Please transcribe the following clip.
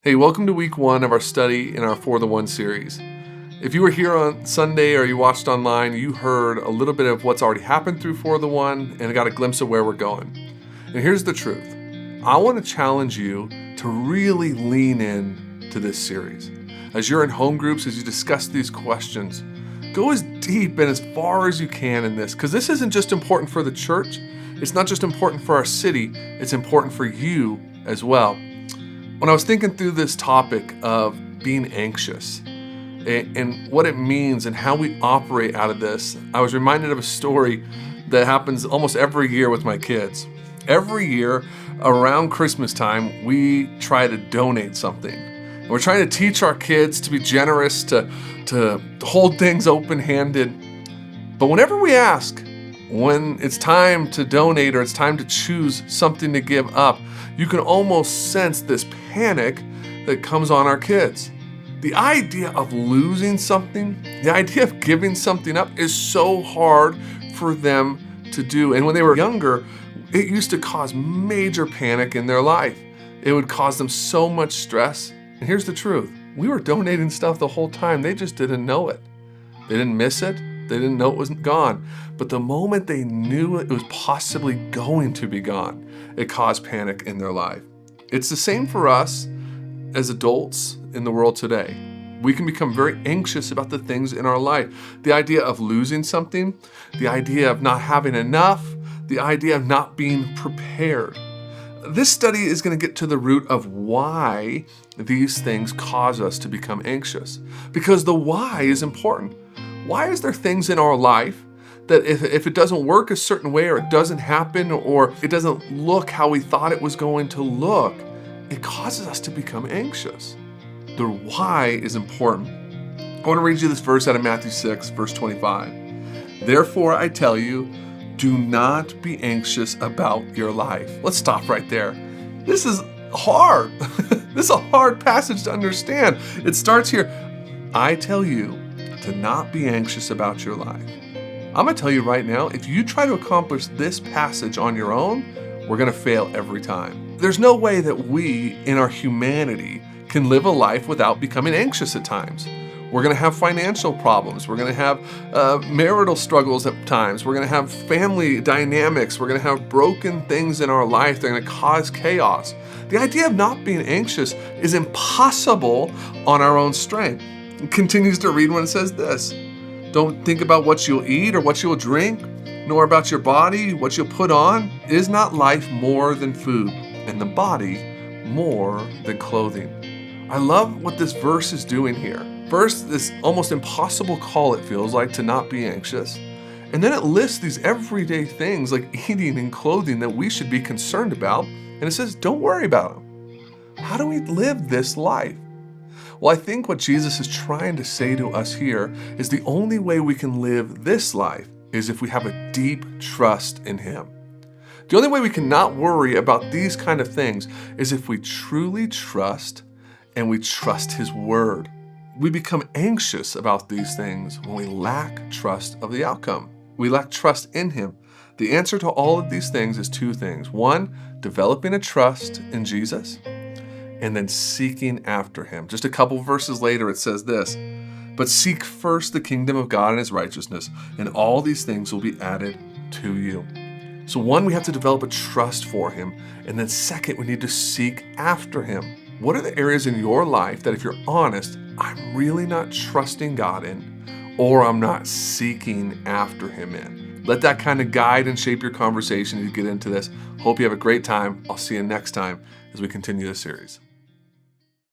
Hey, welcome to week 1 of our study in our For the One series. If you were here on Sunday or you watched online, you heard a little bit of what's already happened through For the One and got a glimpse of where we're going. And here's the truth. I want to challenge you to really lean in to this series. As you're in home groups, as you discuss these questions, go as deep and as far as you can in this, because this isn't just important for the church. It's not just important for our city. It's important for you as well. When I was thinking through this topic of being anxious and what it means and how we operate out of this, I was reminded of a story that happens almost every year with my kids. Every year around Christmas time, we try to donate something. And we're trying to teach our kids to be generous, to hold things open-handed. But whenever we ask, when it's time to donate or it's time to choose something to give up, you can almost sense this panic that comes on our kids. The idea of losing something, the idea of giving something up is so hard for them to do. And when they were younger, it used to cause major panic in their life. It would cause them so much stress. And here's the truth. We were donating stuff the whole time. They just didn't know it. They didn't miss it. They didn't know it was gone. But the moment they knew it was possibly going to be gone, it caused panic in their life. It's the same for us as adults in the world today. We can become very anxious about the things in our life. The idea of losing something, the idea of not having enough, the idea of not being prepared. This study is going to get to the root of why these things cause us to become anxious. Because the why is important. Why is there things in our life that if it doesn't work a certain way or it doesn't happen or it doesn't look how we thought it was going to look, it causes us to become anxious? The why is important. I want to read you this verse out of Matthew 6, verse 25. Therefore, I tell you, do not be anxious about your life. Let's stop right there. This is hard. This is a hard passage to understand. It starts here. I tell you to not be anxious about your life. I'm going to tell you right now, if you try to accomplish this passage on your own, we're going to fail every time. There's no way that we, in our humanity, can live a life without becoming anxious at times. We're going to have financial problems. We're going to have marital struggles at times. We're going to have family dynamics. We're going to have broken things in our life. They're going to cause chaos. The idea of not being anxious is impossible on our own strength. It continues to read when it says this. Don't think about what you'll eat or what you'll drink, nor about your body, what you'll put on. Is not life more than food, and the body more than clothing? I love what this verse is doing here. First, this almost impossible call, it feels like, to not be anxious. And then it lists these everyday things like eating and clothing that we should be concerned about. And it says, don't worry about them. How do we live this life? Well, I think what Jesus is trying to say to us here is the only way we can live this life is if we have a deep trust in Him. The only way we can not worry about these kind of things is if we truly trust and we trust His Word. We become anxious about these things when we lack trust of the outcome. We lack trust in Him. The answer to all of these things is 2 things. 1, developing a trust in Jesus, and then seeking after Him. Just a couple verses later, it says this, but seek first the kingdom of God and His righteousness, and all these things will be added to you. So 1, we have to develop a trust for Him, and then 2nd, we need to seek after Him. What are the areas in your life that if you're honest, I'm really not trusting God in, or I'm not seeking after Him in? Let that kind of guide and shape your conversation as you get into this. Hope you have a great time. I'll see you next time as we continue this series.